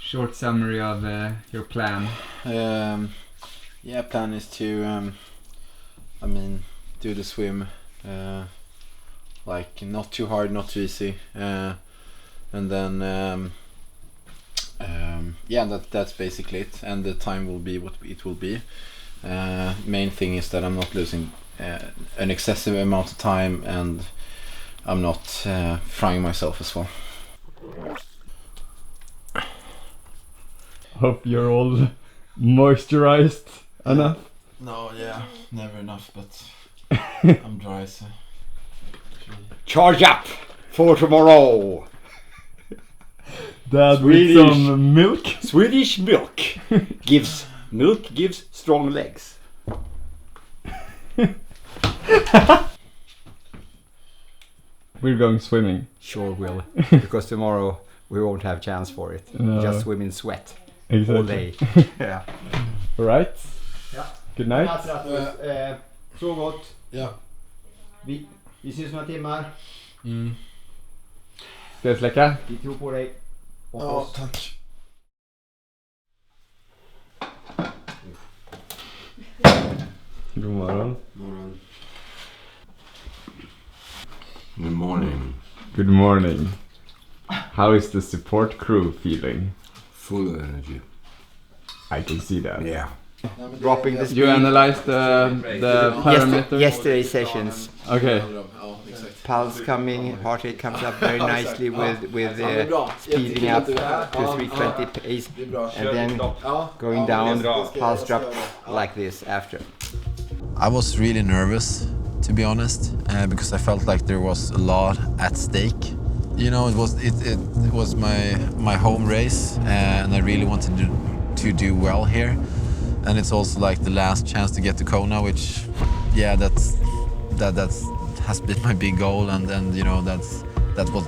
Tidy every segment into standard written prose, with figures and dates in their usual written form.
short summary of your plan? Plan is to, do the swim, like not too hard, not too easy, and then that's basically it. And the time will be what it will be. Main thing is that I'm not losing an excessive amount of time, and I'm not frying myself as well. Hope you're all moisturized enough. No, never enough, but I'm dry, so... Charge up for tomorrow! Dad with some milk. Swedish milk gives strong legs. We're going swimming. Sure will, because tomorrow we won't have chance for it. No. Just swim in sweat Exactly. all day. Yeah. All right. Ja. Good night. Så gott. Ja. Vi ses några timmar. Ska jag släcka? Vi tror på dig. Ja, tack. God morgon. Good morning. Good morning. How is the support crew feeling? Full of energy. I can see that. Yeah. Dropping the speed. You analyzed the parameter? Yesterday's sessions. Okay. Pulse coming, heart rate comes up very nicely with speeding up to 320 pace, and then going down, pulse drop like this after. I was really nervous, to be honest, because I felt like there was a lot at stake. You know, it was my home race, and I really wanted to do well here. And it's also like the last chance to get to Kona, which, that's has been my big goal, and that's what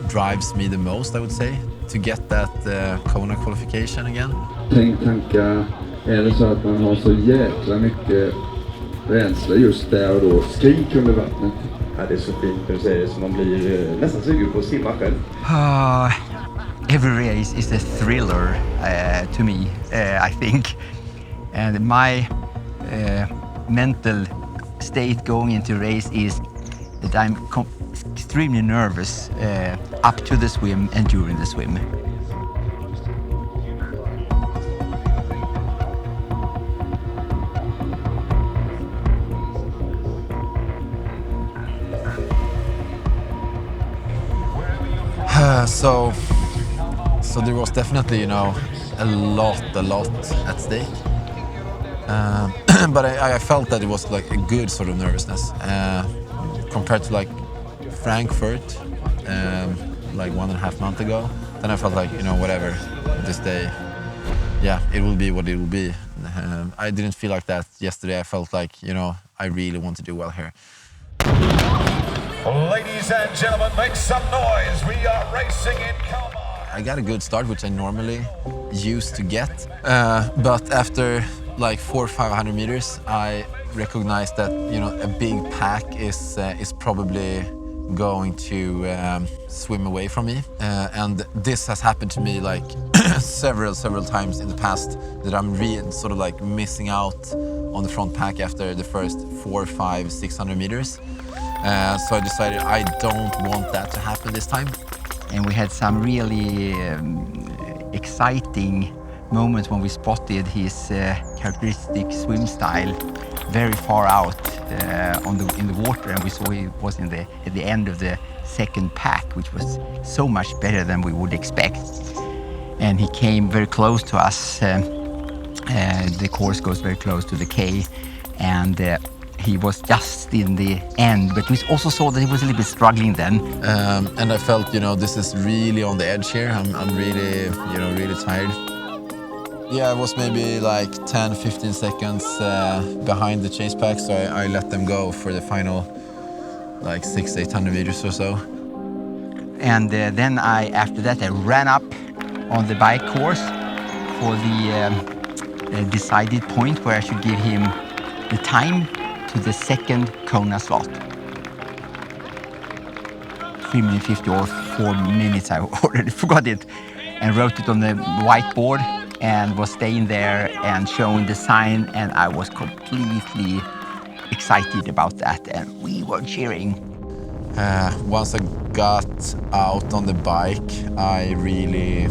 drives me the most, I would say, to get that Kona qualification again. Tänka, är det så att man har så jäkla mycket rädsla just där och då, skrik under vattnet? Ja, det är så fint när du säger det, så man blir nästan sugen på att simma själv. Every race is a thriller to me, I think. And my mental state going into race is that I'm extremely nervous up to the swim and during the swim. So there was definitely, a lot at stake. But I felt that it was like a good sort of nervousness compared to like Frankfurt, like 1.5 months ago. Then I felt like, whatever, this day, it will be what it will be. I didn't feel like that yesterday. I felt like, I really want to do well here. Ladies and gentlemen, make some noise. We are racing in Kalmar. I got a good start, which I normally used to get. But after like 400 or 500 meters, I recognized that, a big pack is probably going to swim away from me. And this has happened to me like several times in the past, that I'm really sort of like missing out on the front pack after the first 400, 500, 600 meters. So I decided I don't want that to happen this time. And we had some really exciting moments when we spotted his characteristic swim style very far out in the water, and we saw he was at the end of the second pack, which was so much better than we would expect. And he came very close to us. The course goes very close to the K, and he was just in the end, but we also saw that he was a little bit struggling then. And I felt, this is really on the edge here. I'm really, really tired. Yeah, I was maybe like 10-15 seconds behind the chase pack, so I let them go for the final like 600-800 meters or so. And then after that, I ran up on the bike course for the decided point where I should give him the time to the second Kona slot. 3 minutes 50 or 4 minutes, I already forgot it. and wrote it on the whiteboard and was staying there and showing the sign, and I was completely excited about that, and we were cheering. Once I got out on the bike, I really,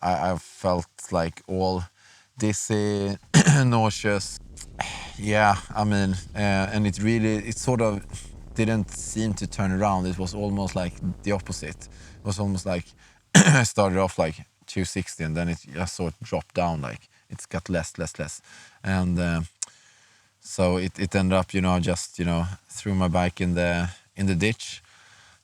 I felt like all dizzy, nauseous. Yeah, I mean, and it sort of didn't seem to turn around. It was almost like the opposite. It was almost like I started off like 260 and then it just sort of dropped down, like it's got less. And so it ended up, just, threw my bike in the ditch.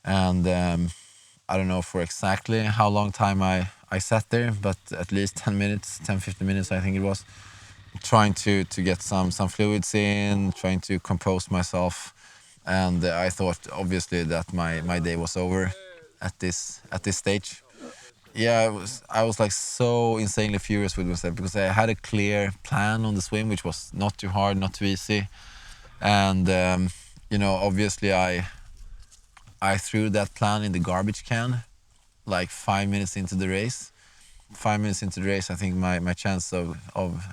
And I don't know for exactly how long time I sat there, but at least 10-15 minutes, I think it was, trying to get some fluids in, trying to compose myself. And I thought obviously that my day was over at this stage. Yeah, I was like so insanely furious with myself because I had a clear plan on the swim, which was not too hard, not too easy. And obviously I threw that plan in the garbage can like 5 minutes into the race. 5 minutes into the race, I think my chance of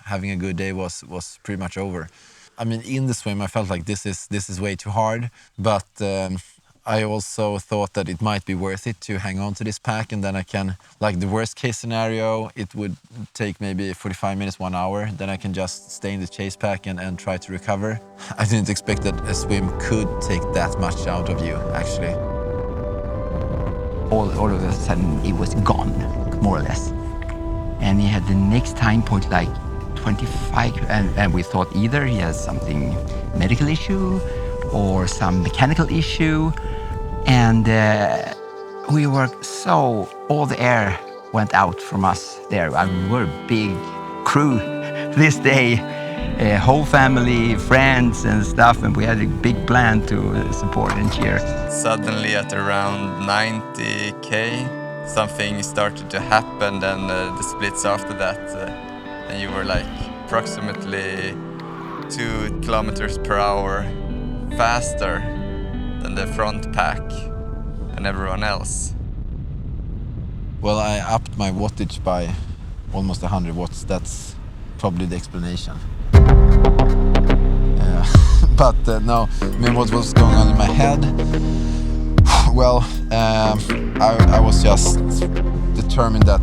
having a good day was pretty much over. I mean, in the swim, I felt like this is way too hard, but I also thought that it might be worth it to hang on to this pack, and then I can, like the worst case scenario, it would take maybe 45 minutes, 1 hour, then I can just stay in the chase pack and try to recover. I didn't expect that a swim could take that much out of you, actually. All of a sudden, it was gone, more or less. And he had the next time point like 25, and we thought either he has something medical issue or some mechanical issue. And we were so, all the air went out from us there. I mean, we were a big crew this day, whole family, friends and stuff, and we had a big plan to support and cheer. Suddenly at around 90k, something started to happen, and the splits after that, and you were like approximately 2 kilometers per hour faster than the front pack and everyone else. Well, I upped my wattage by almost 100 watts. That's probably the explanation. But no, I mean, what was going on in my head? Well, I was just determined that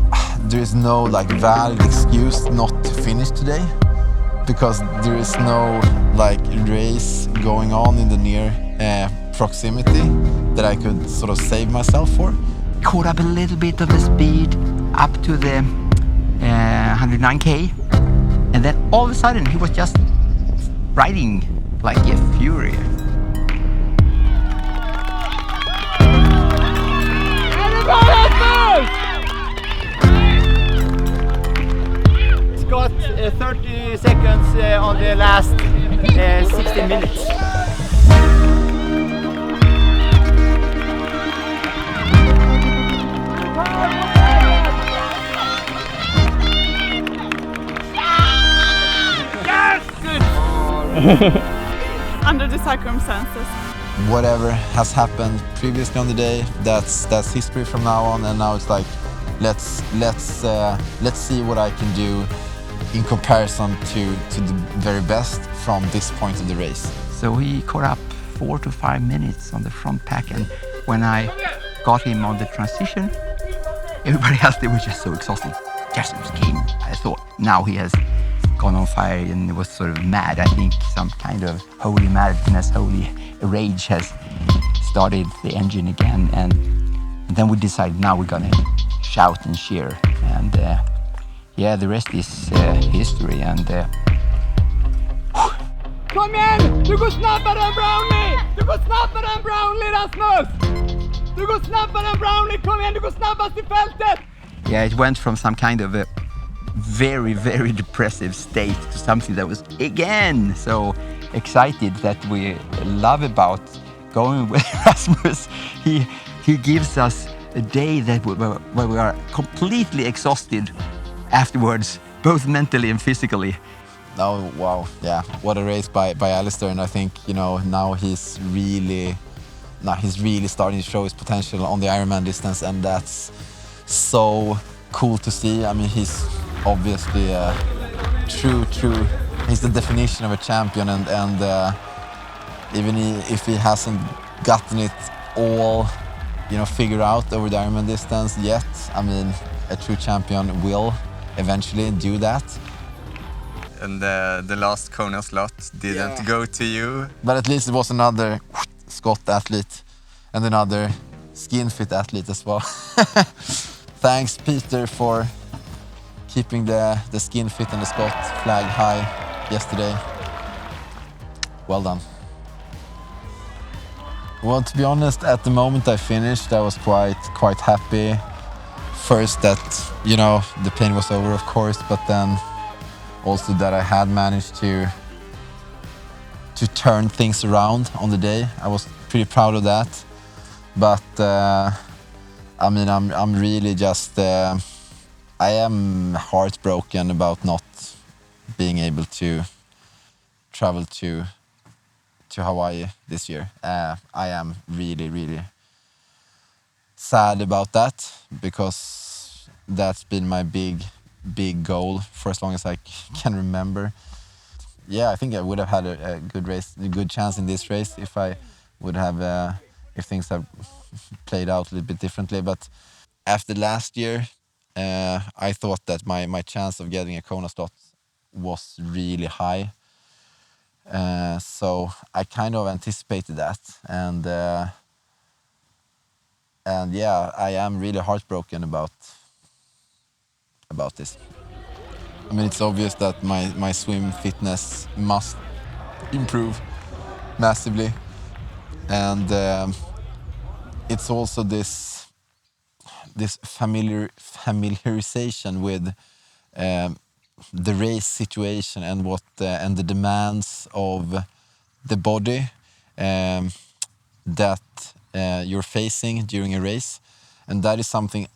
there is no like valid excuse not to finish today, because there is no like race going on in the near proximity that I could sort of save myself for. Caught up a little bit of the speed up to the 109k, and then all of a sudden he was just riding like a fury. It's got 30 seconds on the last 16 minutes. Yes! Good! Under the circumstances. Whatever has happened previously on the day, that's history from now on, and now it's like let's see what I can do in comparison to the very best from this point of the race. So he caught up 4 to 5 minutes on the front pack, and when I got him on the transition, everybody else, they were just so exhausted. Rasmus came. I thought now he has gone on fire and was sort of mad. I think some kind of holy madness, holy rage has started the engine again, and then we decided now we're gonna shout and cheer, and yeah, the rest is history. And Kom igen! Du går snabbare än Brownlee! Du går snabbare än Brownlee, Rasmus! Du går snabbare än Brownlee! Kom igen, du går snabbast i fältet! yeah, it went from some kind of a very, very depressive state to something that was again so excited that we love about going with Rasmus. He gives us a day that where we are completely exhausted afterwards, both mentally and physically. Oh wow, yeah, what a race by Alistair, and I think now he's really starting to show his potential on the Ironman distance, and that's so cool to see. I mean, he's obviously a true. He's the definition of a champion, and even if he hasn't gotten it all, figured out over the Ironman distance yet, I mean, a true champion will eventually do that. And the last Kona slot didn't go to you. But at least it was another Scott athlete and another skin fit athlete as well. Thanks, Peter, for keeping the skin fit and the Scott flag high yesterday. Well done. Well, to be honest, at the moment I finished, I was quite happy. First that, the pain was over, of course, but then also that I had managed to turn things around on the day. I was pretty proud of that. But I mean, I'm really just I am heartbroken about not being able to travel to Hawaii this year. I am really sad about that, because that's been my big goal for as long as I can remember. Yeah, I think I would have had a good chance in this race if I would have if things have played out a little bit differently. But after last year, I thought that my chance of getting a Kona slot was really high. So I kind of anticipated that, and yeah, I am really heartbroken about this. I mean, it's obvious that my swim fitness must improve massively, and it's also this familiarization with the race situation and and the demands of the body that you're facing during a race, and that is something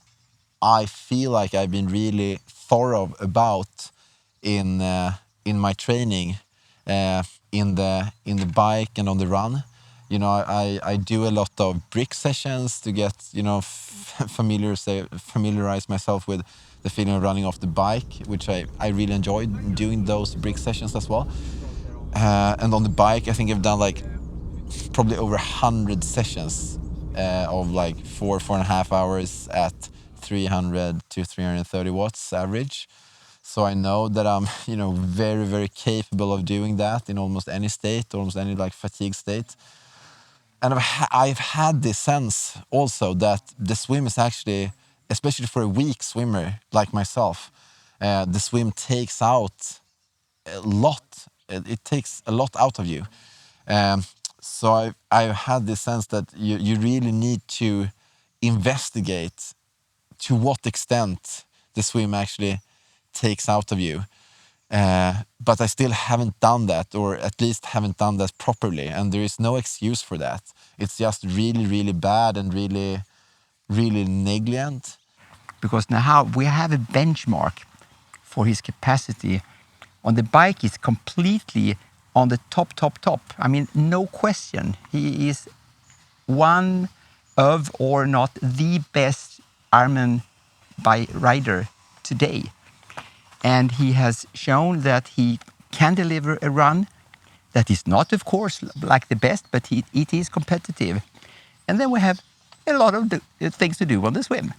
I feel like I've been really thorough about in my training, in the bike and on the run. I do a lot of brick sessions to get familiarize myself with the feeling of running off the bike, which I really enjoy doing those brick sessions as well. And on the bike, I think I've done like probably over 100 sessions of like 4.5 hours at 300 to 330 watts average. So I know that I'm, very capable of doing that in almost any state, almost any like fatigue state. And I've had this sense also that the swim is actually, especially for a weak swimmer like myself, the swim takes out a lot. It takes a lot out of you. So I've had this sense that you really need to investigate to what extent the swim actually takes out of you. But I still haven't done that, or at least haven't done that properly. And there is no excuse for that. It's just really bad and really negligent. Because now we have a benchmark for his capacity. On the bike, he's completely on the top. I mean, no question. He is one of, or not the best Ironman rider today. And he has shown that he can deliver a run that is not, of course, like the best, but it is competitive. And then we have a lot of things to do on the swim.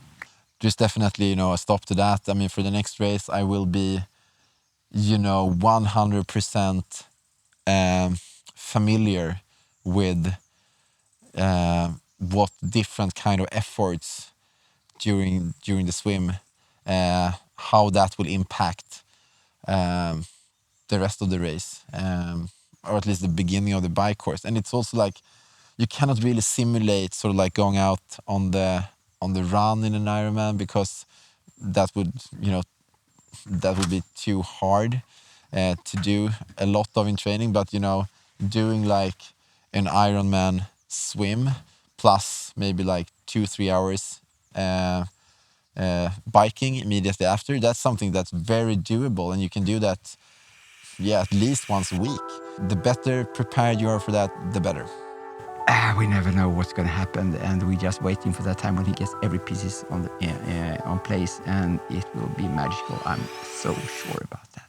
There's definitely, a stop to that. I mean, for the next race, I will be, 100% familiar with what different kind of efforts during the swim, how that will impact the rest of the race, or at least the beginning of the bike course. And it's also like you cannot really simulate sort of like going out on the run in an Ironman, because that would be too hard to do a lot of in training. But doing like an Ironman swim plus maybe like 2-3 hours biking immediately after, that's something that's very doable, and you can do that at least once a week. The better prepared you are for that, the better. We never know what's going to happen, and we're just waiting for that time when he gets every pieces on place, and it will be magical. I'm so sure about that.